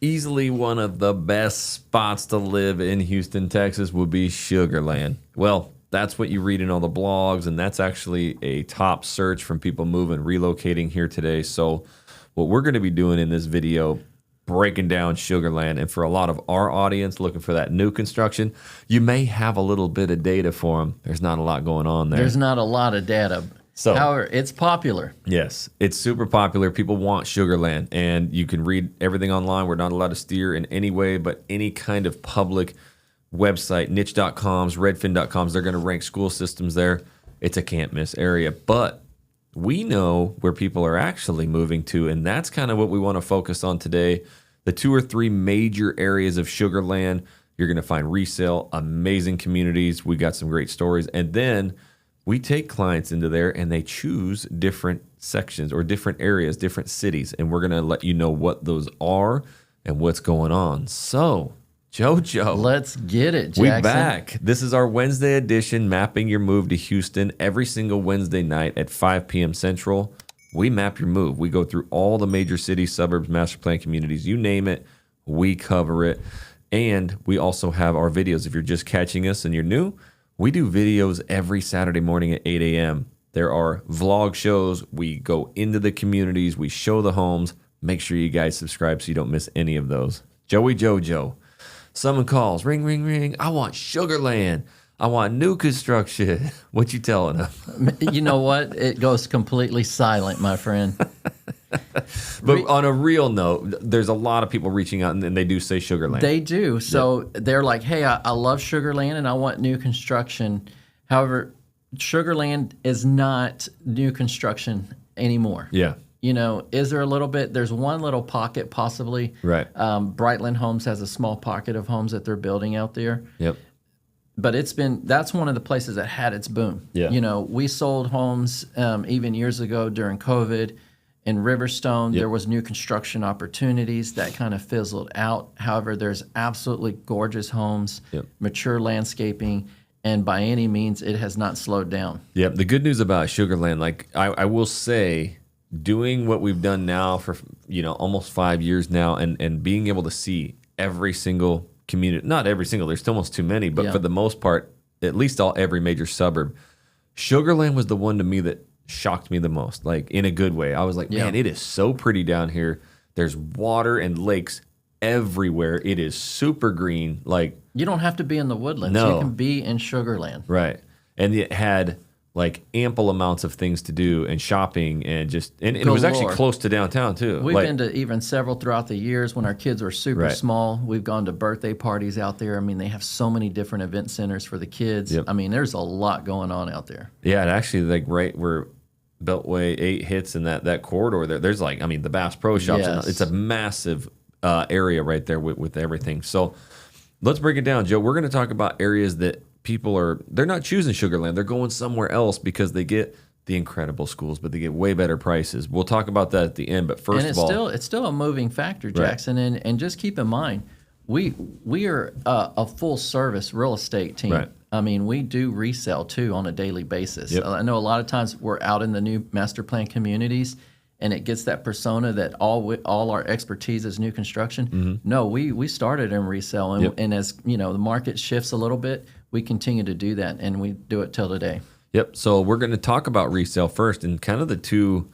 Easily one of the best spots to live in Houston, Texas would be Sugar Land. Well, that's what you read in all the blogs, and that's actually a top search from people moving, relocating here today. So what we're going to be doing in this video, breaking down Sugar Land, and for a lot of our audience looking for that new construction, you may have a little bit of data for them. There's not a lot going on there. There's not a lot of data. So, however, it's popular. Yes, it's super popular. People want Sugar Land, and you can read everything online. We're not allowed to steer in any way, but any kind of public website, niche.coms, redfin.coms, they're going to rank school systems there. It's a can't miss area. But we know where people are actually moving to, and that's kind of what we want to focus on today. The 2 or 3 major areas of Sugar Land. You're going to find resale, amazing communities. We got some great stories. And then we take clients into there and they choose different sections or different areas, different cities, and we're going to let you know what those are and what's going on. So, JoJo, let's get it, Jackson. We back. This is our Wednesday edition, mapping your move to Houston every single Wednesday night at 5 p.m. Central. We map your move. We go through all the major cities, suburbs, master plan communities, you name it, we cover it. And we also have our videos. If you're just catching us and you're new, we do videos every Saturday morning at 8 a.m. There are vlog shows. We go into the communities. We show the homes. Make sure you guys subscribe so you don't miss any of those. Joey JoJo. Someone calls. Ring, ring, ring. I want Sugar Land. I want new construction. What you telling them? You know what? It goes completely silent, my friend. But on a real note, there's a lot of people reaching out, and they do say Sugar Land. They do. So they're like, hey, I love Sugar Land, and I want new construction. However, Sugar Land is not new construction anymore. Yeah. You know, is there a little bit? There's one little pocket possibly. Right. Brightland Homes has a small pocket of homes that they're building out there. Yep. But that's one of the places that had its boom. Yeah. You know, we sold homes even years ago during COVID. In Riverstone, there was new construction opportunities that kind of fizzled out. However, there's absolutely gorgeous homes, mature landscaping, and by any means, it has not slowed down. Yep. The good news about Sugar Land, like I will say, doing what we've done now for almost 5 years now, and being able to see every single community, not every single, there's almost too many, but for the most part, at least every major suburb, Sugar Land was the one to me that shocked me the most, like in a good way. I was like, man, it is so pretty down here. There's water and lakes everywhere. It is super green. Like, you don't have to be in the woodlands. No. You can be in Sugar Land. Right. And it had like ample amounts of things to do and shopping and it was actually close to downtown too. We've been to even several throughout the years when our kids were super small. We've gone to birthday parties out there. I mean, they have so many different event centers for the kids. I mean, there's a lot going on out there. Yeah, and actually, like right where Beltway 8 hits in that corridor there's like, I mean, the Bass Pro Shops. Yes. It's a massive area right there with everything. So let's break it down, Joe. We're going to talk about areas that they're not choosing Sugar Land. They're going somewhere else because they get the incredible schools, but they get way better prices. We'll talk about that at the end. But first of all, it's still a moving factor, Jackson. And just keep in mind, we are a full service real estate team. Right. I mean, we do resell too on a daily basis. I know a lot of times we're out in the new master plan communities, and it gets that persona that all our expertise is new construction. No, we started in resale, and as the market shifts a little bit, we continue to do that, and we do it till today. Yep. So we're going to talk about resale first, and kind of the two,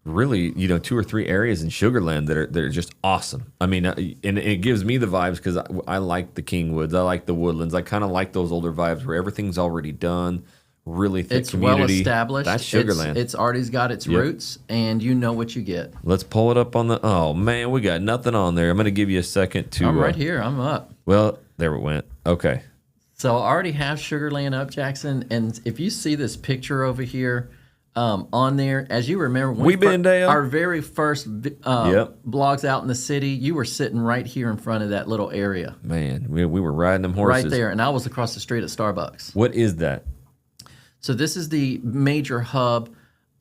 really, 2 or 3 areas in Sugar Land that are just awesome. I mean, and it gives me the vibes because I like the Kingwoods, I like the Woodlands, I kind of like those older vibes where everything's already done. Really thick community. It's well established. That's Sugar Land. It's already got its roots, and you know what you get. Let's pull it up on the. Oh man, we got nothing on there. I'm going to give you a second to. I'm right here. I'm up. Well, there it went. Okay. So I already have Sugar Land up, Jackson, and if you see this picture over here on there, as you remember, when our very first blogs out in the city, you were sitting right here in front of that little area. Man, we were riding them horses right there, and I was across the street at Starbucks. What is that? So this is the major hub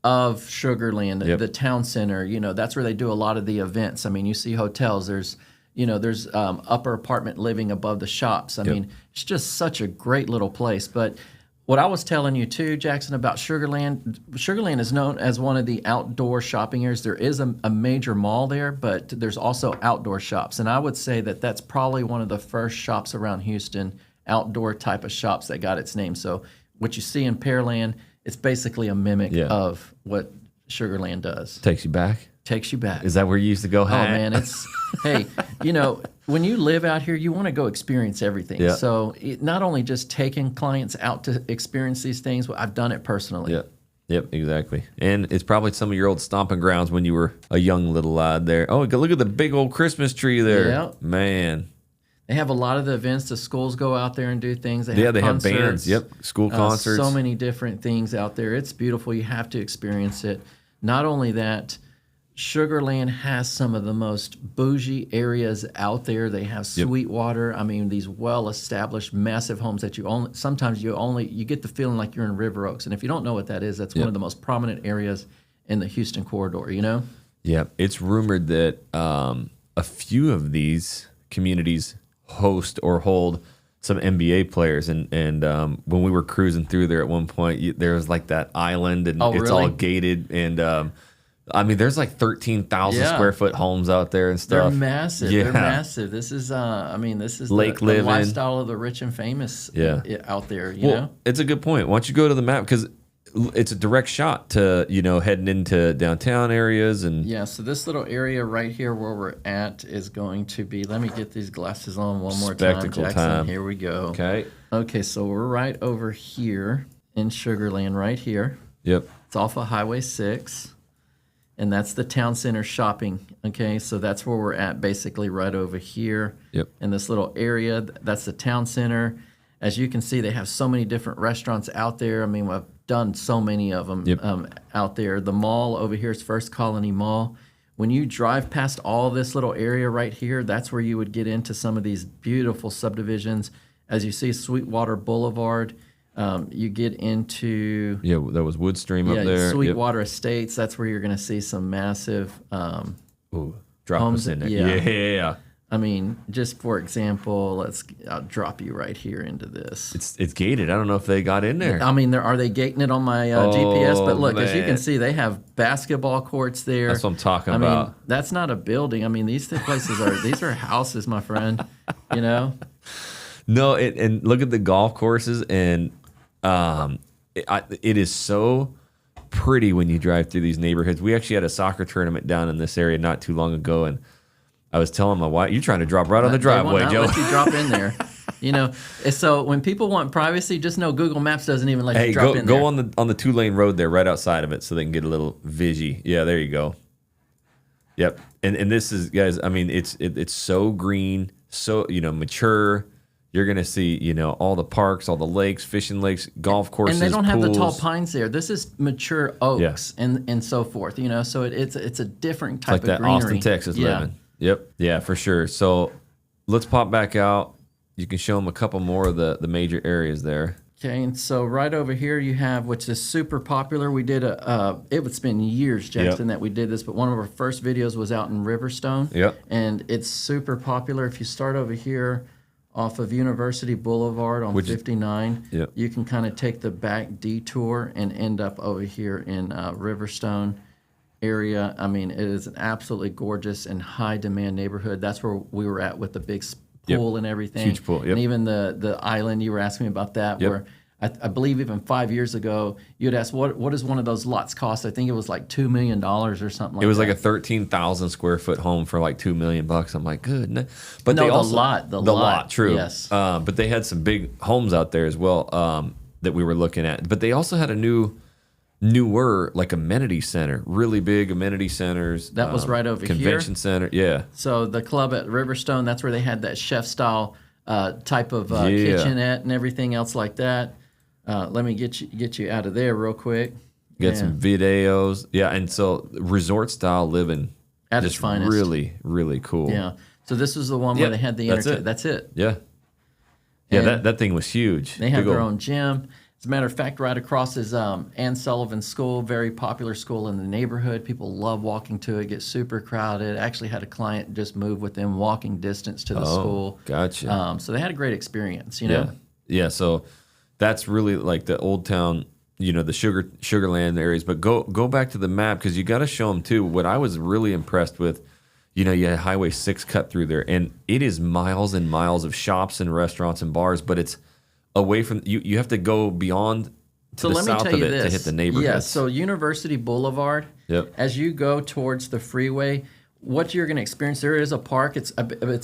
of Sugar Land, the town center. That's where they do a lot of the events. I mean, you see hotels. There's upper apartment living above the shops. I mean, it's just such a great little place. But what I was telling you too, Jackson, about Sugarland. Sugarland is known as one of the outdoor shopping areas. There is a major mall there, but there's also outdoor shops. And I would say that that's probably one of the first shops around Houston, outdoor type of shops that got its name. So what you see in Pearland, it's basically a mimic of what Sugarland does. Takes you back? Takes you back. Is that where you used to go hang? Oh, man, it's, hey, you know, when you live out here, you want to go experience everything. Yeah. So not only just taking clients out to experience these things, but I've done it personally. Yep, exactly. And it's probably some of your old stomping grounds when you were a young little lad there. Oh, look at the big old Christmas tree there. Yeah. Man. They have a lot of the events. The schools go out there and do things. They have bands. Yep, school concerts. So many different things out there. It's beautiful. You have to experience it. Not only that, Sugarland has some of the most bougie areas out there. They have Sweetwater. I mean, these well-established, massive homes that sometimes you get the feeling like you're in River Oaks. And if you don't know what that is, that's one of the most prominent areas in the Houston corridor, you know? Yeah, it's rumored that a few of these communities host or hold some NBA players. And when we were cruising through there at one point, there was like that island and it's all gated. And I mean, there's like 13,000 square foot homes out there and stuff. They're massive. Yeah. They're massive. This is, this is Lake the living. lifestyle of the rich and famous out there, you know? It's a good point. Why don't you go to the map? Because it's a direct shot to, heading into downtown areas. And yeah, so this little area right here where we're at is going to be, let me get these glasses on one more time, Jackson. Here we go. Okay, so we're right over here in Sugarland, right here. Yep. It's off of Highway 6. And that's the town center shopping, okay? So that's where we're at, basically right over here. Yep. In this little area. That's the town center. As you can see, they have so many different restaurants out there. I mean, I've done so many of them out there. The mall over here is First Colony Mall. When you drive past all this little area right here, that's where you would get into some of these beautiful subdivisions. As you see, Sweetwater Boulevard. You get into... Yeah, there was Woodstream up there. Sweetwater Estates. That's where you're going to see some massive drop homes. us in there. Yeah. I mean, just for example, I'll drop you right here into this. It's gated. I don't know if they got in there. I mean, are they gating it on my GPS? But look, as you can see, they have basketball courts there. That's what I'm talking about. Mean, that's not a building. I mean, these places these are houses, my friend. You know? No, and look at the golf courses, and it is so pretty when you drive through these neighborhoods. We actually had a soccer tournament down in this area not too long ago, and I was telling my wife, "You're trying to drop right on the driveway, Joe." Let you drop in there. You know, so when people want privacy, just know Google Maps doesn't even let you drop in there. Go on the 2-lane road there, right outside of it, so they can get a little visie. Yeah, there you go. Yep, and this is, guys. I mean, it's so green, so mature. You're going to see, all the parks, all the lakes, fishing lakes, golf courses, and they don't have pools. the tall pines there. This is mature oaks and so forth. So it's a different type like of that greenery. Austin, Texas living. Yep. Yeah, for sure. So let's pop back out. You can show them a couple more of the major areas there. Okay, and so right over here you have, which is super popular. We did it's been years, Jackson, that we did this, but one of our first videos was out in Riverstone. Yep. And it's super popular. If you start over here, off of University Boulevard on 59, you can kind of take the back detour and end up over here in Riverstone area. I mean, it is an absolutely gorgeous and high-demand neighborhood. That's where we were at with the big pool and everything. Huge pool, And even the island, you were asking me about that, where I believe even 5 years ago, you'd ask, what does one of those lots cost? I think it was like $2 million or something like that. It was like a 13,000 square foot home for like $2 million. I'm like, good. But no, they also, the lot, true. Yes. But they had some big homes out there as well that we were looking at. But they also had a newer like amenity center, really big amenity centers. That was right over convention center, yeah. So the club at Riverstone, that's where they had that chef style type of kitchenette and everything else like that. Let me get you out of there real quick. Get some videos, and so resort style living at its finest. Really, really cool. Yeah. So this was the one where they had the entertainment. That's it. Yeah. Yeah, that thing was huge. They have their own gym. As a matter of fact, right across is Ann Sullivan School, very popular school in the neighborhood. People love walking to it, get super crowded. Actually had a client just move within walking distance to the school. Gotcha. So they had a great experience, Yeah, so That's really like the old town, the Sugarland areas. But go back to the map because you got to show them too. What I was really impressed with, you had Highway 6 cut through there, and it is miles and miles of shops and restaurants and bars, but it's away from you. You have to go beyond to the south of it to hit the neighborhoods. Yeah, so University Boulevard, as you go towards the freeway, what you're going to experience, there is a park. It's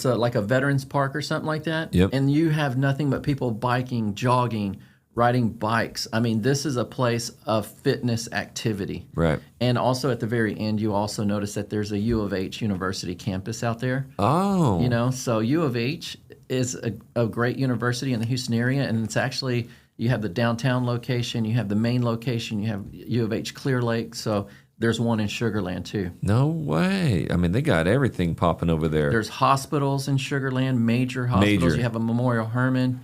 like a veterans park or something like that. Yep. And you have nothing but people biking, jogging, riding bikes. I mean, this is a place of fitness activity. Right. And also at the very end, you also notice that there's a U of H University campus out there. Oh. So U of H is a great university in the Houston area, and it's actually, you have the downtown location, you have the main location, you have U of H Clear Lake, so there's one in Sugarland too. No way. I mean, they got everything popping over there. There's hospitals in Sugarland, major hospitals. You have a Memorial Hermann.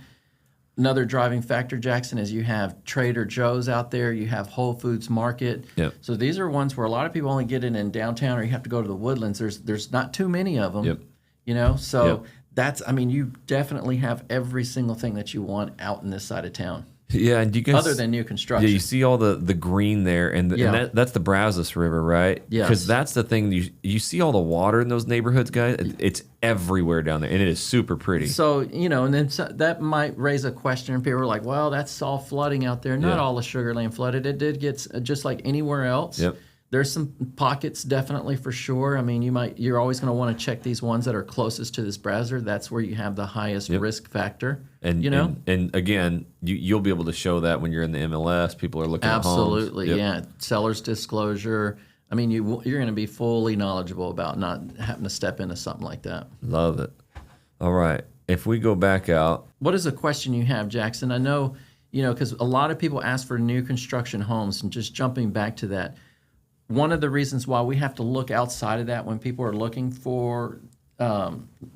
Another driving factor, Jackson, is you have Trader Joe's out there. You have Whole Foods Market. Yep. So these are ones where a lot of people only get in downtown, or you have to go to the Woodlands. There's not too many of them. Yep. So that's, I mean, you definitely have every single thing that you want out in this side of town. Yeah, and you guys, other than new construction. Yeah, you see all the green there, and that's the Brazos River, right? Yes. Because that's the thing. You see all the water in those neighborhoods, guys. It's everywhere down there, and it is super pretty. So, and then that might raise a question, and people are like, well, that's all flooding out there. Not all of Sugarland flooded. It did get, just like anywhere else. Yep. There's some pockets, definitely, for sure. I mean, you're always going to want to check these ones that are closest to this browser. That's where you have the highest risk factor. And and again, you'll be able to show that when you're in the MLS. People are looking at homes. Absolutely, yeah. Seller's disclosure. I mean, you're going to be fully knowledgeable about not having to step into something like that. Love it. All right. If we go back out. What is a question you have, Jackson? I know, because a lot of people ask for new construction homes, and just jumping back to that, one of the reasons why we have to look outside of that when people are looking for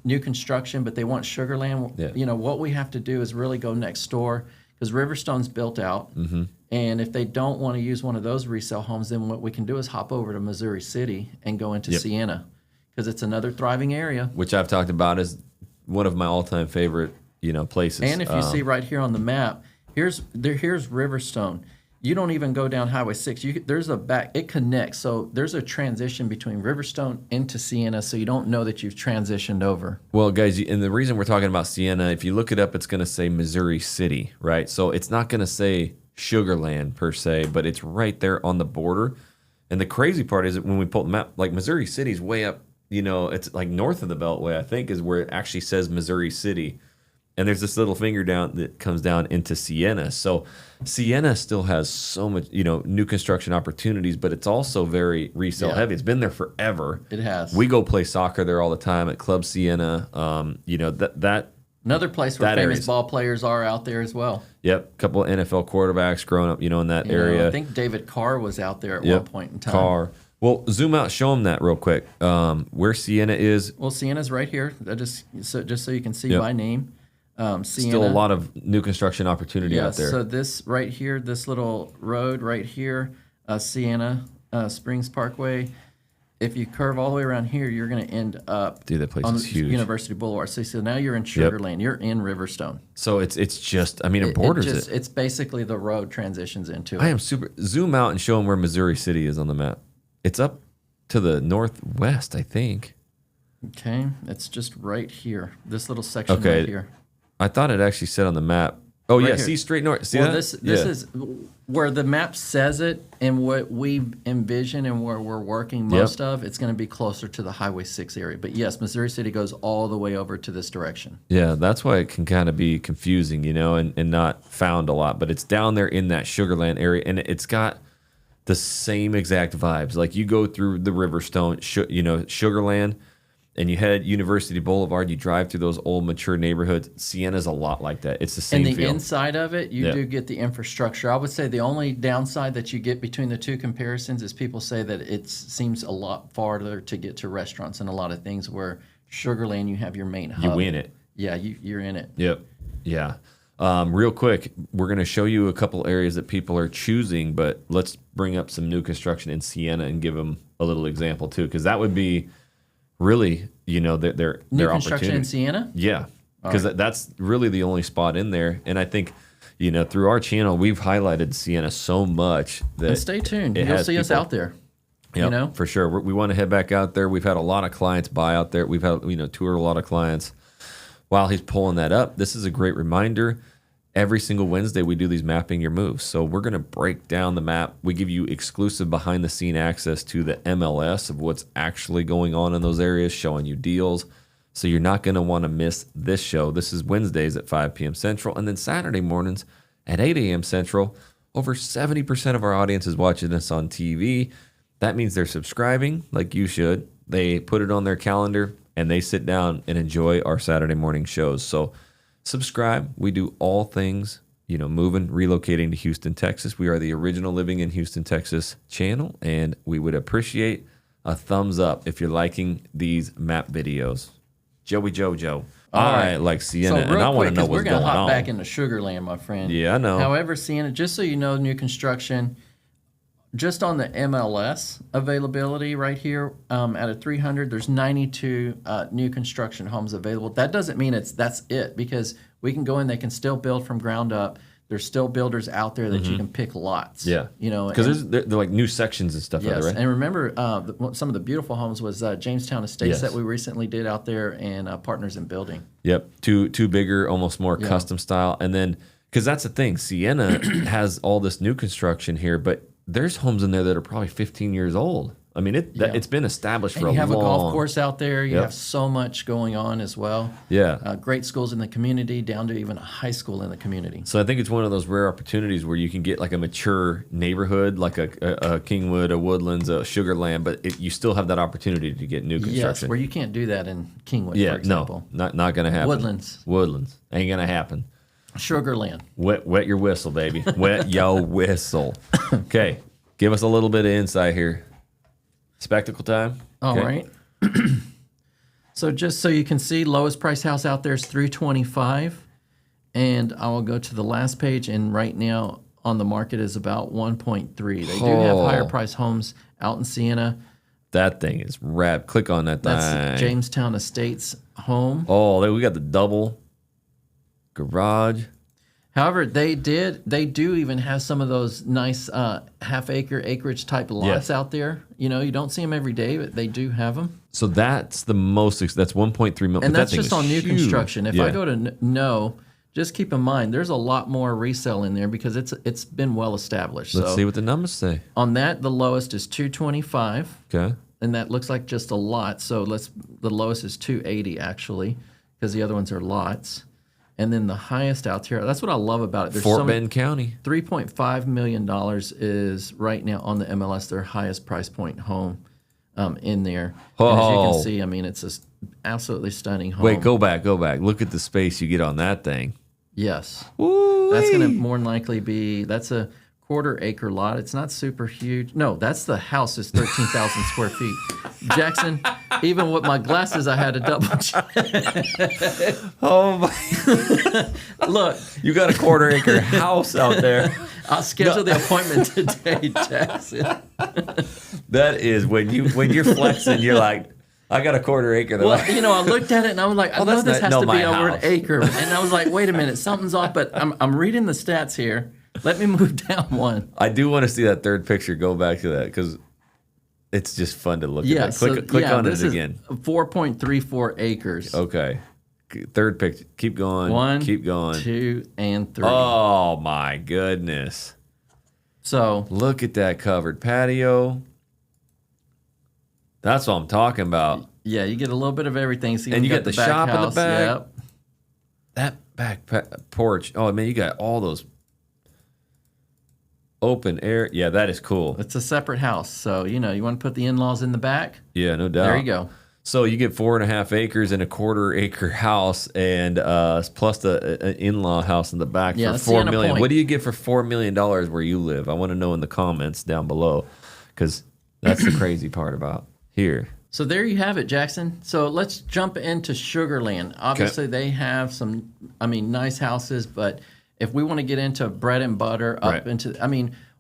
new construction, but they want Sugarland, what we have to do is really go next door, because Riverstone's built out. Mm-hmm. And if they don't want to use one of those resale homes, then what we can do is hop over to Missouri City and go into Sienna, because it's another thriving area. Which I've talked about as one of my all-time favorite, places. And if you see right here on the map, here's Riverstone. You don't even go down Highway 6. There's a back. It connects. So there's a transition between Riverstone into Sienna, so you don't know that you've transitioned over. Well, guys, and the reason we're talking about Sienna, if you look it up, it's going to say Missouri City, right? So it's not going to say Sugarland per se, but it's right there on the border. And the crazy part is that when we pull the map, like Missouri City's way up, it's like north of the Beltway, I think, is where it actually says Missouri City. And there's this little finger down that comes down into Sienna. So Sienna still has so much, new construction opportunities, but it's also very resale heavy. It's been there forever. It has. We go play soccer there all the time at Club Sienna. That another place where famous ball players are out there as well. Yep, a couple of NFL quarterbacks growing up, in that area. I think David Carr was out there at one point in time. Carr. Well, zoom out, show them that real quick. Where Sienna is. Well, Sienna's right here. Just so you can see by name. Sienna. Still a lot of new construction opportunity out there. So this right here, this little road right here, Sienna Springs Parkway. If you curve all the way around here, you're going to end up that place on is huge. University Boulevard. So now you're in Sugarland. You're in Riverstone. So it's just, it borders it. It's basically the road transitions into it. I am super. Zoom out and show them where Missouri City is on the map. It's up to the northwest, I think. Okay, it's just right here. This little section right here. I thought it actually said on the map. Oh, right here. See straight north. See that? This is where the map says it, and what we envision and where we're working most of, it's going to be closer to the Highway 6 area. But yes, Missouri City goes all the way over to this direction. Yeah, that's why it can kind of be confusing, and not found a lot. But it's down there in that Sugarland area, and it's got the same exact vibes. Like you go through the Riverstone, Sugarland, and you head University Boulevard, you drive through those old, mature neighborhoods. Sienna's a lot like that. It's the same And the feel. inside of it, you do get the infrastructure. I would say the only downside that you get between the two comparisons is people say that it seems a lot farther to get to restaurants and a lot of things, where Sugarland, you have your main hub. You win it. Yeah, you're in it. Yep. Yeah. Real quick, we're going to show you a couple areas that people are choosing, but let's bring up some new construction in Sienna and give them a little example, too, because that would be... really, their new construction opportunity. in Sienna? Yeah, because that's really the only spot in there. And I think, through our channel, we've highlighted Sienna so much that And stay tuned. You'll see us out there. Yep, for sure. We want to head back out there. We've had a lot of clients buy out there. We've had, toured a lot of clients. While he's pulling that up, this is a great reminder. Every single Wednesday, we do these mapping your moves. So we're going to break down the map. We give you exclusive behind-the-scene access to the MLS of what's actually going on in those areas, showing you deals. So you're not going to want to miss this show. This is Wednesdays at 5 p.m. Central, and then Saturday mornings at 8 a.m. Central. Over 70% of our audience is watching us on TV. That means they're subscribing like you should. They put it on their calendar, and they sit down and enjoy our Saturday morning shows. So subscribe. We do all things, moving, relocating to Houston, Texas. We are the original Living in Houston, Texas channel, and we would appreciate a thumbs up if you're liking these map videos. Joey Jojo. I like Sienna, and I want to know what's going on. We're going to hop back into Sugar Land, my friend. Yeah, I know. However, Sienna, just so you know, new construction, just on the MLS availability right here, out of 300, there's 92 new construction homes available. That doesn't mean that's it, because we can go in, they can still build from ground up. There's still builders out there that you can pick lots. Yeah. Because they're like new sections and stuff like that, right? And remember, some of the beautiful homes was Jamestown Estates that we recently did out there, and Partners in Building. Yep. Two bigger, almost more custom style. And then, because that's the thing, Sienna has all this new construction here, but there's homes in there that are probably 15 years old. I mean, it's been established for a long time. You have a golf course out there. You have so much going on as well. Yeah. Great schools in the community, down to even a high school in the community. So I think it's one of those rare opportunities where you can get like a mature neighborhood, like a Kingwood, a Woodlands, a Sugar Land, but you still have that opportunity to get new construction. Yes, where you can't do that in Kingwood, for example. No, not going to happen. Woodlands. Ain't going to happen. Sugar Land. Wet your whistle, baby. Wet your whistle. Okay. Give us a little bit of insight here. Spectacle time. All right. So just so you can see, lowest price house out there is $325, and I will go to the last page. And right now on the market is about 1.3. They do have higher price homes out in Sienna. That thing is wrapped. Click on that thing. That's Jamestown Estates home. Oh, we got the double garage. However, they do even have some of those nice acreage type lots out there. You don't see them every day, but they do have them. So that's the most. That's 1.3 million, and that's just on new construction. If I go to just keep in mind there's a lot more resale in there because it's been well established. Let's see what the numbers say. On that, the lowest is 225. Okay, and that looks like just a lot. So the lowest is 280 actually, because the other ones are lots. And then the highest out here, that's what I love about it. There's Fort Bend County. $3.5 million is right now on the MLS their highest price point home in there. And as you can see, I mean, it's an absolutely stunning home. Wait, go back. Look at the space you get on that thing. Yes. Woo-wee. That's going to more than likely be, that's a quarter-acre lot. It's not super huge. No, that's the house is 13,000 square feet. Jackson, even with my glasses, I had to double check. Oh my! Look, you got a quarter-acre house out there. I'll schedule the appointment today, Jackson. That is when you're flexing. You're like, I got a quarter-acre. Well, I looked at it and I was like, I know this has to be over an acre, and I was like, wait a minute, something's off. But I'm reading the stats here. Let me move down one. I do want to see that third picture. Go back to that because it's just fun to look at. Click on it again. 4.34 acres. Okay. Third picture. Keep going. Keep going. 2 and 3. Oh my goodness. So look at that covered patio. That's what I'm talking about. Yeah, you get a little bit of everything. So you get the shop in the back. Yep. That back porch. Oh man, you got all those open air. Yeah, that is cool. It's a separate house. So, you want to put the in-laws in the back? Yeah, no doubt. There you go. So you get 4.5 acres and a quarter-acre house, and plus the in-law house in the back for $4 million. Point. What do you get for $4 million where you live? I want to know in the comments down below, because that's the crazy part about here. So there you have it, Jackson. So let's jump into Sugar Land. Obviously, they have some, nice houses, but if we want to get into bread and butter,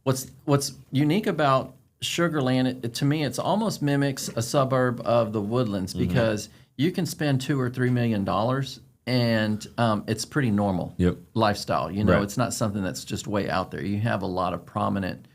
what's unique about Sugar Land, to me, it's almost mimics a suburb of the Woodlands because you can spend $2 or $3 million and it's pretty normal lifestyle. You know, Right. it's not something that's just way out there. You have a lot of prominent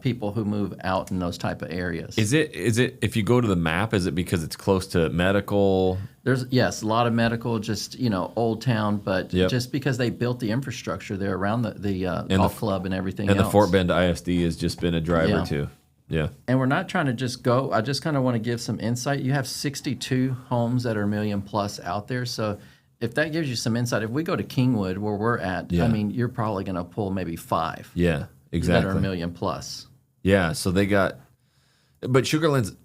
people who move out in those type of areas. Is it if you go to the map, is it because it's close to medical? There's a lot of medical, just Old Town, but just because they built the infrastructure there around the golf club and everything And else. the Fort Bend ISD has just been a driver too. Yeah. And we're not trying to just go. I just kind of want to give some insight. You have 62 homes that are $1 million plus out there. So if that gives you some insight, if we go to Kingwood where we're at, I mean, you're probably going to pull maybe 5. Yeah, exactly. That are $1 million plus. Yeah, so they got, but Sugar Land's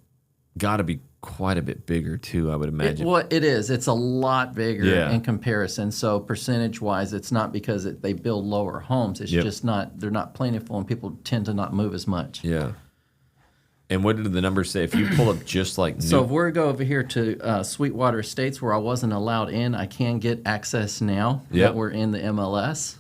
got to be quite a bit bigger too, I would imagine. It is. It's a lot bigger in comparison. So percentage-wise, it's not because they build lower homes. It's just they're not plentiful, and people tend to not move as much. Yeah. And what did the numbers say? If you pull up just like So if we go over here to Sweetwater Estates, where I wasn't allowed in, I can get access now that we're in the MLS.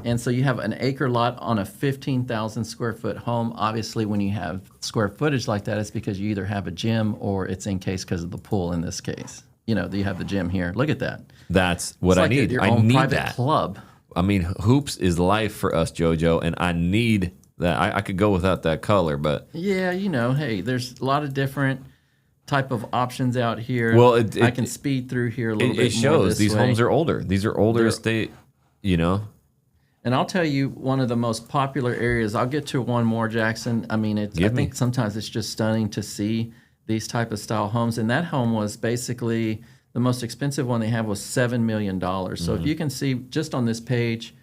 And so you have an acre lot on a 15,000 square foot home. Obviously, when you have square footage like that, it's because you either have a gym or it's encased because of the pool in this case. You have the gym here. Look at that. That's what I need. Your I own need private that. club. I mean, hoops is life for us, JoJo, and I need that. I could go without that color, but yeah, hey, there's a lot of different type of options out here. Well, I can speed through here a little bit. It shows more this these way. homes are older. These are older estate. And I'll tell you one of the most popular areas. I'll get to one more, Jackson. I mean, I think sometimes it's just stunning to see these type of style homes. And that home was basically the most expensive one they have was $7 million. So if you can see just on this page,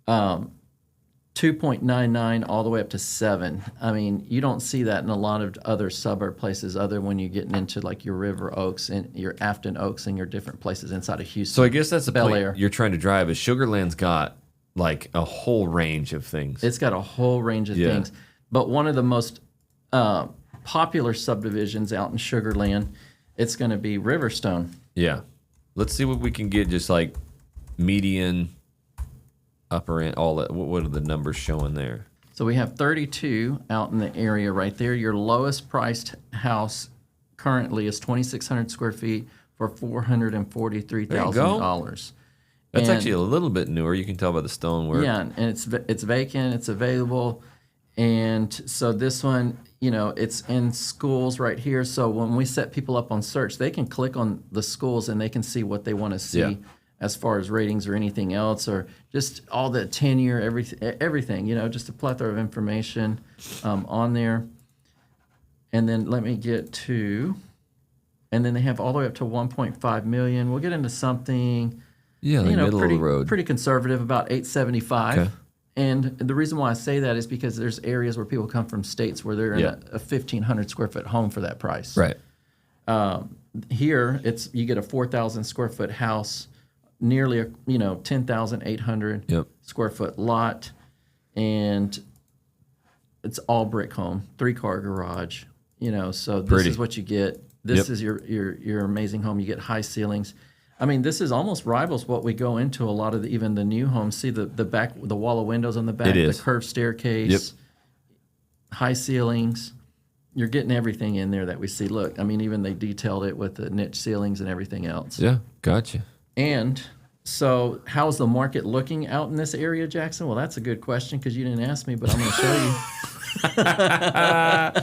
2.99 all the way up to 7. I mean, you don't see that in a lot of other suburb places other when you're getting into like your River Oaks and your Afton Oaks and your different places inside of Houston. So I guess that's the Bel point Air. you're trying to drive is Sugar Land's got like a whole range of things. It's got a whole range of things. But one of the most popular subdivisions out in Sugar Land, it's going to be Riverstone. Yeah. Let's see what we can get just like median, upper end, all that. What are the numbers showing there? So we have 32 out in the area right there. Your lowest priced house currently is 2,600 square feet for $443,000. That's actually a little bit newer. You can tell by the stonework. Yeah, and it's vacant. It's available, and so this one, it's in schools right here. So when we set people up on search, they can click on the schools and they can see what they want to see as far as ratings or anything else, or just all the tenure, everything. Just a plethora of information on there. And then let me get to, and then they have all the way up to 1.5 million. We'll get into something. Yeah, like middle pretty, of the road. Pretty conservative, about 875. Okay. And the reason why I say that is because there's areas where people come from states where they're in a 1,500 square foot home for that price. Right. Here, you get a 4,000 square foot house, nearly 10,800 square foot lot, and it's all brick home, 3-car garage. So this is what you get. This is your amazing home. You get high ceilings. I mean, this is almost rivals what we go into a lot of even the new homes. See the back, the wall of windows on the back, the curved staircase, high ceilings. You're getting everything in there that we see. Look, I mean, even they detailed it with the niche ceilings and everything else. Yeah, gotcha. And so how's the market looking out in this area, Jackson? Well, that's a good question because you didn't ask me, but I'm going to show you.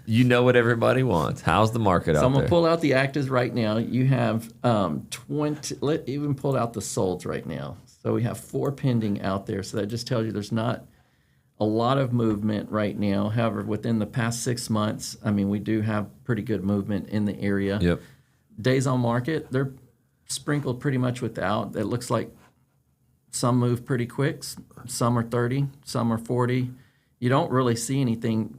You know what everybody wants. How's the market out there? So I'm going to pull out the actives right now. You have 20, even pull out the solds right now. So we have 4 pending out there. So that just tells you there's not a lot of movement right now. However, within the past 6 months, I mean, we do have pretty good movement in the area. Yep. Days on market, they're sprinkled pretty much without. It looks like some move pretty quick. Some are 30, some are 40. You don't really see anything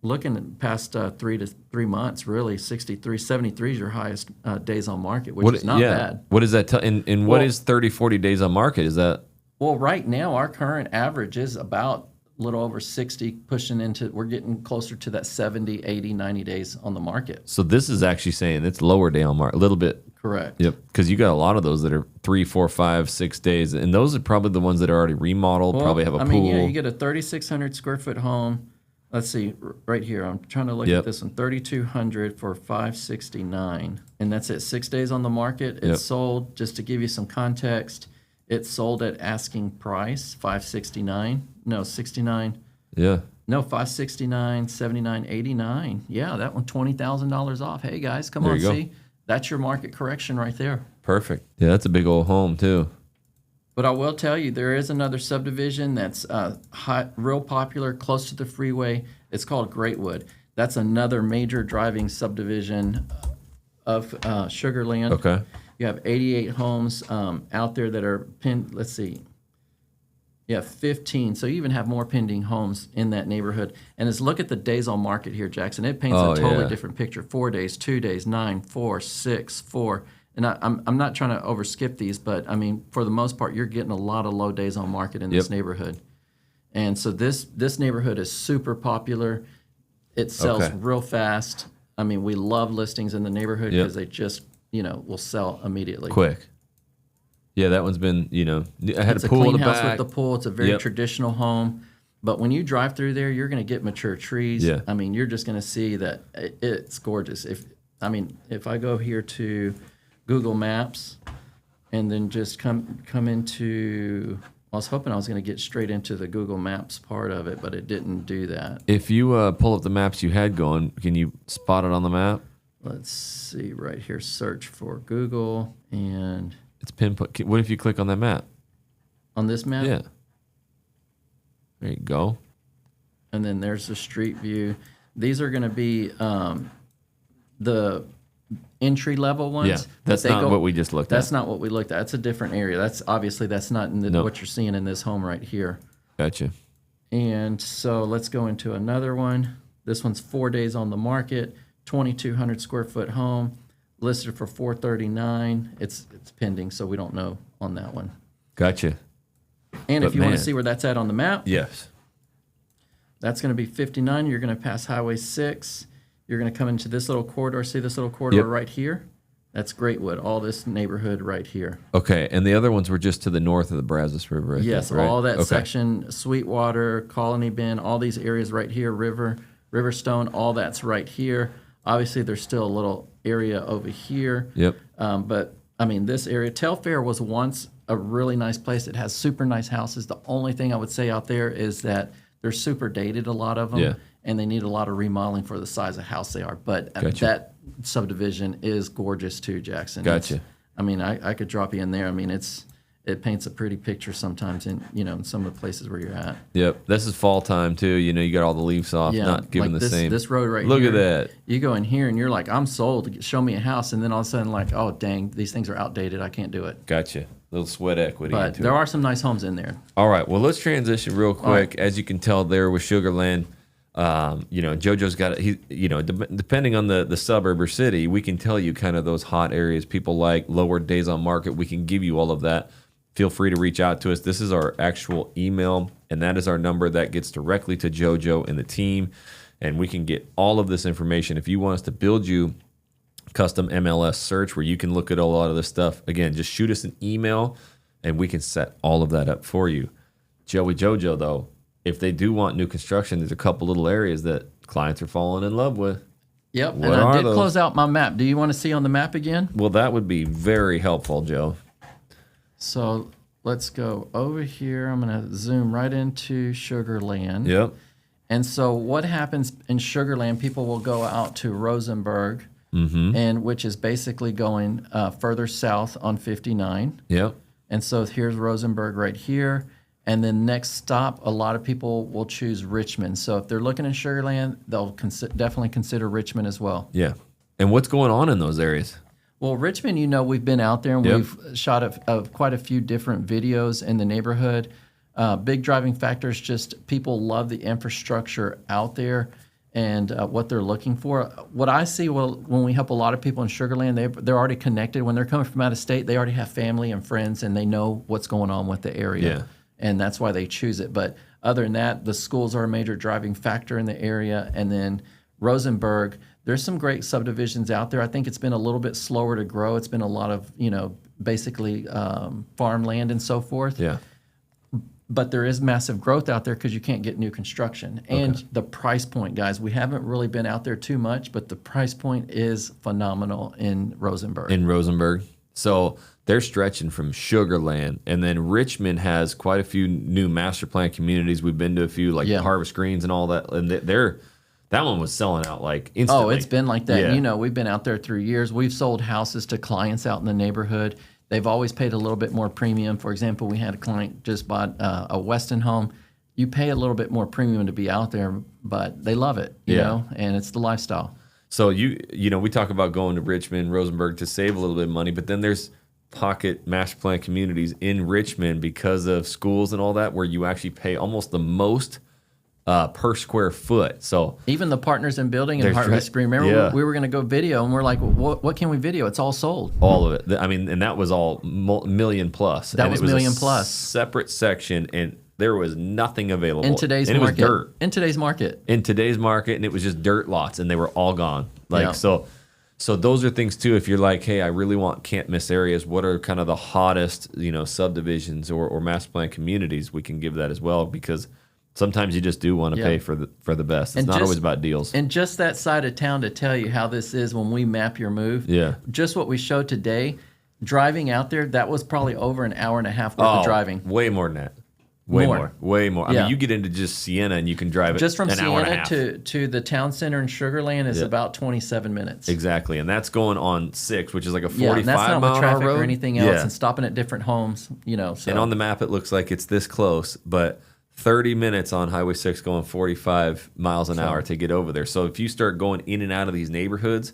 looking past 3 to 3 months, really. 63, 73 is your highest days on market, which is not bad. What does that tell? And what is 30, 40 days on market? Is that? Well, right now, our current average is about a little over 60, pushing into, we're getting closer to that 70, 80, 90 days on the market. So this is actually saying it's lower day on market, a little bit. Correct. Yep. Because you got a lot of those that are 3, 4, 5, 6 days. And those are probably the ones that are already remodeled, probably have a pool. I mean, yeah, you get a 3,600 square foot home, Let's see, right here. I'm trying to look Yep. at this one. 3,200 for 569, and that's it. 6 days on the market. It's sold. Just to give you some context, it's sold at asking price 569. No, 69. Yeah. No, 569, 79, 89. Yeah, that one $20,000 off. Hey guys, come There on, you go. see, that's your market correction right there. Perfect. Yeah, that's a big old home too. But I will tell you, there is another subdivision that's real popular, close to the freeway. It's called Greatwood. That's another major driving subdivision of Sugar Land. Okay. You have 88 homes out there that are pinned. Let's see. Yeah, 15. So you even have more pending homes in that neighborhood. And as look at the days on market here, Jackson. It paints a totally different picture. 4 days, 2 days, 9, 4, 6, 4. And I'm not trying to overskip these, but I mean, for the most part, you're getting a lot of low days on market in this neighborhood. And so this neighborhood is super popular. It sells real fast. I mean, we love listings in the neighborhood because they just, will sell immediately. Quick. Yeah, that one's been, I had It's a pool a clean in the house back. with the pool. It's a very traditional home. But when you drive through there, you're going to get mature trees. Yeah. I mean, you're just going to see that it's gorgeous. If I go here to Google Maps and then just come into, I was hoping I was going to get straight into the Google Maps part of it, but it didn't do that. If you pull up the maps you had going, can you spot it on the map? Let's see right here, search for Google, and It's pinpoint. What if you click on that map? on this map, Yeah. There you go. and then there's the street view. These are going to be the entry level ones. Yeah, that's not what we just looked That's at. not what we looked at. That's a different area. That's not in what you're seeing in this home right here. Gotcha. And so let's go into another one. This one's 4 days on the market, 2,200 square foot home, listed for 439. It's pending, so we don't know on that one. Gotcha. And But if you want man. to see where that's at on the map, Yes. that's going to be 59. You're going to pass Highway 6. You're going to come into this little corridor. See this little corridor right here? That's Greatwood, all this neighborhood right here. Okay, and the other ones were just to the north of the Brazos River. I Yes, think, right? all that Okay. section, Sweetwater, Colony Bend, all these areas right here, Riverstone, all that's right here. Obviously, there's still a little area over here. Yep. But, I mean, this area, Telfair was once a really nice place. It has super nice houses. The only thing I would say out there is that they're super dated, a lot of them. Yeah. And they need a lot of remodeling for the size of house they are. But Gotcha. that subdivision is gorgeous too, Jackson. Gotcha. I mean, I could drop you in there. I mean, it paints a pretty picture sometimes in in some of the places where you're at. Yep. This is fall time too. You got all the leaves off, not giving like the same. This road right Look here. at that. You go in here and you're like, I'm sold. Show me a house, and then all of a sudden, like, oh dang, these things are outdated. I can't do it. Gotcha. Little sweat equity. But into there it. are some nice homes in there. All right. Well, let's transition real quick. right. As you can tell there with Sugarland, JoJo's got it. Depending on the suburb or city, we can tell you kind of those hot areas people like, lower days on market. We can give you all of that. Feel free to reach out to us. This is our actual email, and that is our number that gets directly to JoJo and the team, and we can get all of this information. If you want us to build you custom MLS search where you can look at a lot of this stuff, again, just shoot us an email, and we can set all of that up for you. JoJo, though, if they do want new construction, there's a couple little areas that clients are falling in love with. Yep. What and I are did those? close out my map. Do you want to see on the map again? Well, that would be very helpful, Joe. So let's go over here. I'm going to zoom right into Sugarland. Yep. And so what happens in Sugarland, people will go out to Rosenberg, and which is basically going further south on 59. Yep. And so here's Rosenberg right here. And then next stop, a lot of people will choose Richmond. So if they're looking in Sugarland, they'll definitely consider Richmond as well. Yeah. And what's going on in those areas? Well, Richmond, we've been out there and we've shot quite a few different videos in the neighborhood. Big driving factor is just people love the infrastructure out there and what they're looking for. What I see when we help a lot of people in Sugarland, they're already connected. When they're coming from out of state, they already have family and friends and they know what's going on with the area. Yeah. And that's why they choose it. But other than that, the schools are a major driving factor in the area. And then Rosenberg, there's some great subdivisions out there. I think it's been a little bit slower to grow. It's been a lot of, basically farmland and so forth. Yeah. but there is massive growth out there because you can't get new construction. And the price point, guys, we haven't really been out there too much, but the price point is phenomenal in Rosenberg. So they're stretching from Sugar Land, and then Richmond has quite a few new master plan communities. We've been to a few, like Harvest Greens and all that, and that one was selling out like instantly. Oh, it's been like that. You know, we've been out there through years. We've sold houses to clients out in the neighborhood. They've always paid a little bit more premium. For example, we had a client just bought a Weston home. You pay a little bit more premium to be out there, but they love it, you know, and it's the lifestyle. So you know, we talk about going to Richmond, Rosenberg to save a little bit of money, but then there's pocket master plan communities in Richmond because of schools and all that, where you actually pay almost the most per square foot. So even the Partners in Building in Harvest Green, remember we were going to go video, and we're like, what can we video? It's all sold. All of it. I mean, and that was all million plus. That was million plus. Separate section, and there was nothing available in today's market. It was dirt in today's market. And it was just dirt lots, and they were all gone. So those are things too. If you're like, hey, I really want can't miss areas, what are kind of the hottest, you know, subdivisions or master plan communities? We can give that as well, because sometimes you just do want to pay for the best. It's not always about deals. And just that side of town, to tell you how this is when we map your move. Yeah. Just what we showed today, driving out there, that was probably over an hour and a half worth of driving. Way more than that. Way more. I mean, you get into just Siena and you can drive it just from an hour and a Siena half. to the town center in Sugar Land is about 27 minutes. Exactly, and that's going on 6, which is like a 45 and that's not mile with traffic road or anything else, and stopping at different homes, you know. So. And on the map, it looks like it's this close, but 30 minutes on Highway 6 going 45 miles an hour to get over there. So if you start going in and out of these neighborhoods,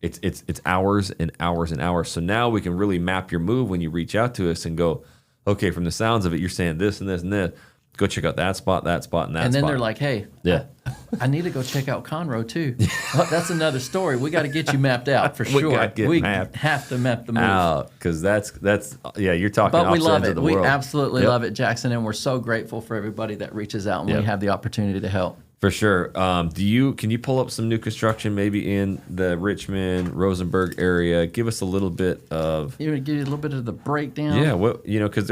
it's hours and hours and hours. So now we can really map your move when you reach out to us and go, okay, from the sounds of it, you're saying this and this and this. Go check out that spot, and that spot. And then they're like, hey, I need to go check out Conroe too. Well, that's another story. We got to get you mapped out for sure. We have to map the move out, because that's you're talking. But we love it. We world. Absolutely love it, Jackson, and we're so grateful for everybody that reaches out and we have the opportunity to help. For sure. Can you pull up some new construction maybe in the Richmond, Rosenberg area? Give us a little bit of. Give you a little bit of the breakdown. Yeah, because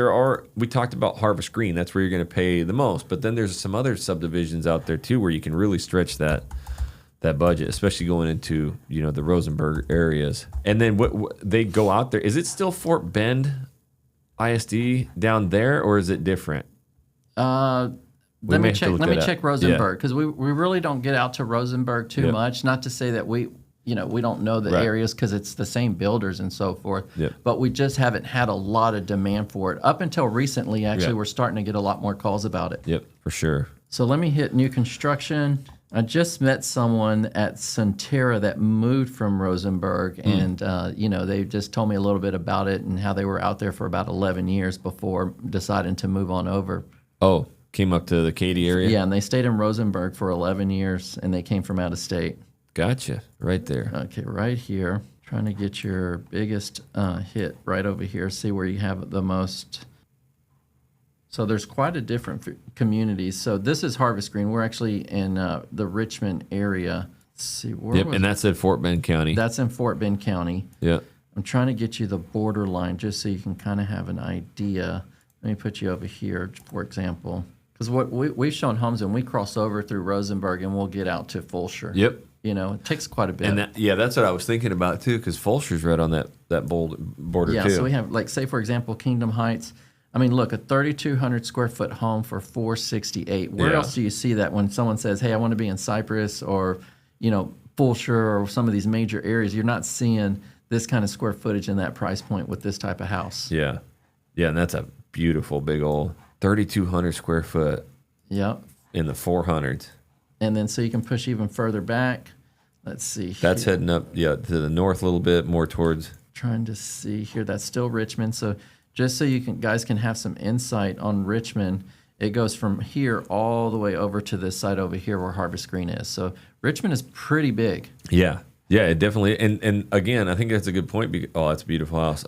we talked about Harvest Green. That's where you're going to pay the most. But then there's some other subdivisions out there too where you can really stretch that budget, especially going into the Rosenberg areas. And then what they go out there. Is it still Fort Bend ISD down there, or is it different? Let me check Rosenberg, because we really don't get out to Rosenberg too much. Not to say that we don't know the areas, because it's the same builders and so forth. But we just haven't had a lot of demand for it. Up until recently, actually, we're starting to get a lot more calls about it. Yep, for sure. So let me hit new construction. I just met someone at Centera that moved from Rosenberg, and they just told me a little bit about it and how they were out there for about 11 years before deciding to move on over. Oh. Came up to the Katy area? Yeah, and they stayed in Rosenberg for 11 years, and they came from out of state. Gotcha. Right there. Okay, right here. Trying to get your biggest hit right over here. See where you have the most. So there's quite a different communities. So this is Harvest Green. We're actually in the Richmond area. Let's see. And that's in Fort Bend County. That's in Fort Bend County. Yeah. I'm trying to get you the borderline just so you can kind of have an idea. Let me put you over here, for example. Because what we've shown homes, and we cross over through Rosenberg, and we'll get out to Fulshear. Yep. It takes quite a bit. And that's what I was thinking about too, because Fulshear's right on that border too. Yeah, so we have, like, say for example, Kingdom Heights. I mean, look, a 3,200 square foot home for $468. Where else do you see that when someone says, "Hey, I want to be in Cypress or Fulshear or some of these major areas"? You're not seeing this kind of square footage in that price point with this type of house. Yeah, and that's a beautiful big old 3,200 square foot. Yep. In the 400s. And then so you can push even further back. Let's see. That's heading up, to the north a little bit, more towards. Trying to see here. That's still Richmond. So just so guys can have some insight on Richmond, it goes from here all the way over to this side over here where Harvest Green is. So Richmond is pretty big. Yeah, it definitely. And again, I think that's a good point. That's a beautiful house.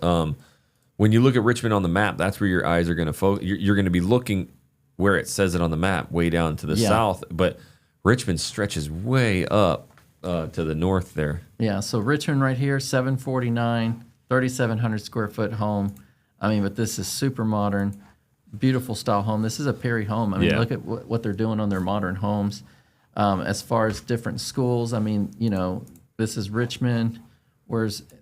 When you look at Richmond on the map, that's where your eyes are going to focus. You're going to be looking where it says it on the map, way down to the south. But Richmond stretches way up to the north there. Yeah, so Richmond right here, 749, 3,700 square foot home. I mean, but this is super modern. beautiful style home. This is a Perry home. I mean, Yeah. look at what they're doing on their modern homes. As far as different schools, I mean, this is Richmond.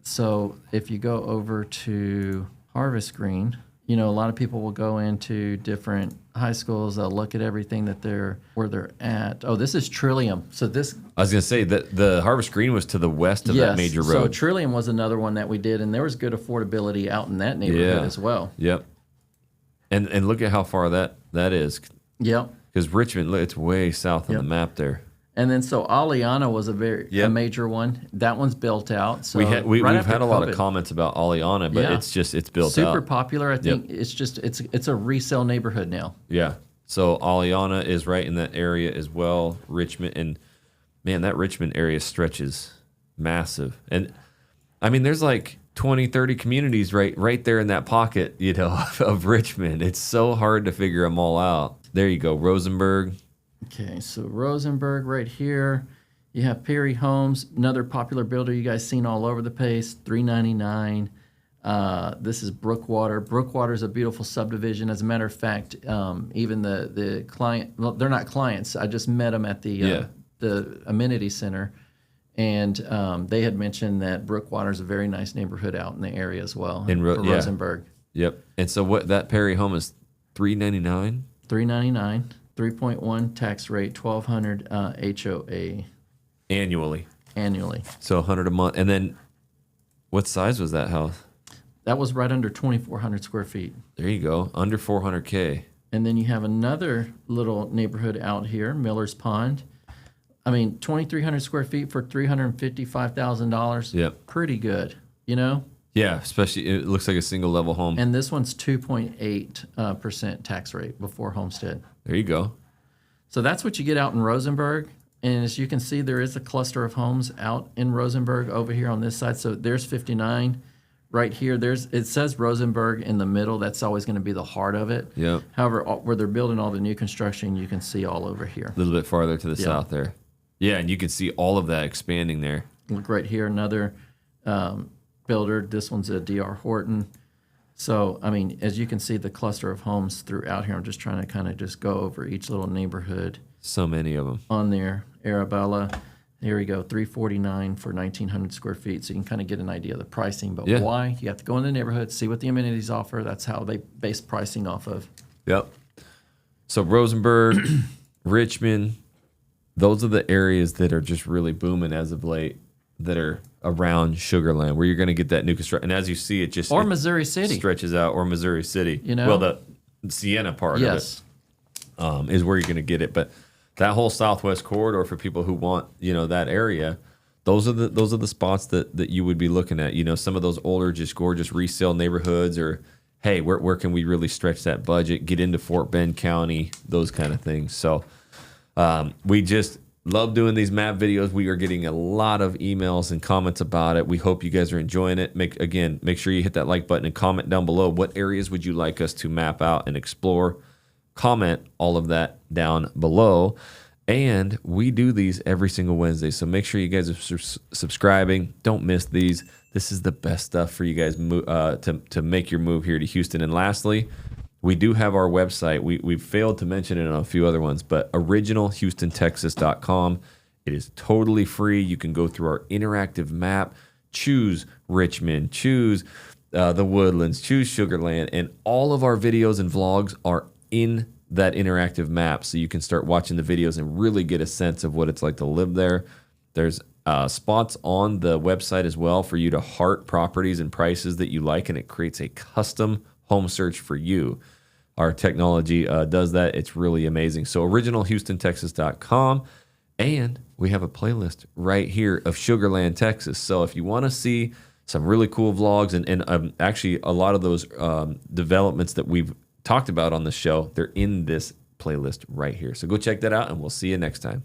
So if you go over to Harvest Green, a lot of people will go into different high schools. They'll look at everything where they're at. Oh, this is Trillium. So this. I was going to say that the Harvest Green was to the west of that major road. So Trillium was another one that we did, and there was good affordability out in that neighborhood as well. Yep. And look at how far that is. Yep. Because Richmond, look, it's way south on the map there. And then so Aliana was a major one. That one's built out. So we've had a lot of comments about Aliana, but it's built out. Super popular. I think it's a resale neighborhood now. Yeah. So Aliana is right in that area as well. Richmond, and man, that Richmond area stretches massive. And I mean, there's like 20, 30 communities right there in that pocket, of Richmond. It's so hard to figure them all out. There you go, Rosenberg. Okay, so Rosenberg right here. You have Perry Homes, another popular builder you guys seen all over the place, $399. This is Brookwater. Brookwater is a beautiful subdivision. As a matter of fact, even the client, well, they're not clients. I just met them at the amenity center, and they had mentioned that Brookwater is a very nice neighborhood out in the area as well. For Rosenberg. Yep. And so what that Perry home is $399? $399. 3.1 tax rate, $1,200 HOA annually. So $100 a month. And then, what size was that house? That was right under 2,400 square feet. There you go, under $400K. And then you have another little neighborhood out here, Miller's Pond. I mean, 2,300 square feet for $355,000. Yep, pretty good. Yeah, especially it looks like a single level home. And this one's 2.8% tax rate before homestead. There you go. So that's what you get out in Rosenberg. And as you can see, there is a cluster of homes out in Rosenberg over here on this side. So there's 59 right here. It says Rosenberg in the middle. That's always going to be the heart of it. Yep. However, where they're building all the new construction, you can see all over here. A little bit farther to the south there. Yeah, and you can see all of that expanding there. Look right here, another builder. This one's a D.R. Horton. So, I mean, as you can see, the cluster of homes throughout here, I'm just trying to kind of just go over each little neighborhood. So many of them. On there. Arabella, here we go, $349 for 1,900 square feet. So you can kind of get an idea of the pricing. But why? You have to go in the neighborhood, see what the amenities offer. That's how they base pricing off of. Yep. So Rosenberg, Richmond, those are the areas that are just really booming as of late, that are around Sugar Land, where you're going to get that new construction. And as you see, it just Missouri City stretches out, or Missouri City. Well, the Sienna part of it is where you're going to get it. But that whole southwest corridor, for people who want that area, those are the spots that you would be looking at. Some of those older, just gorgeous resale neighborhoods, or hey, where can we really stretch that budget? Get into Fort Bend County, those kind of things. So we just love doing these map videos. We are getting a lot of emails and comments about it. We hope you guys are enjoying it. Make sure you hit that like button and comment down below. What areas would you like us to map out and explore? Comment all of that down below. And we do these every single Wednesday, so make sure you guys are subscribing. Don't miss these. This is the best stuff for you guys to make your move here to Houston. And lastly, we do have our website. We've failed to mention it on a few other ones, but originalhoustontexas.com. It is totally free. You can go through our interactive map, choose Richmond, choose the Woodlands, choose Sugar Land, and all of our videos and vlogs are in that interactive map, so you can start watching the videos and really get a sense of what it's like to live there. There's spots on the website as well for you to heart properties and prices that you like, and it creates a custom home search for you. Our technology does that. It's really amazing. So originalhoustontexas.com, and we have a playlist right here of Sugar Land, Texas. So if you want to see some really cool vlogs and actually a lot of those developments that we've talked about on the show, they're in this playlist right here. So go check that out, and we'll see you next time.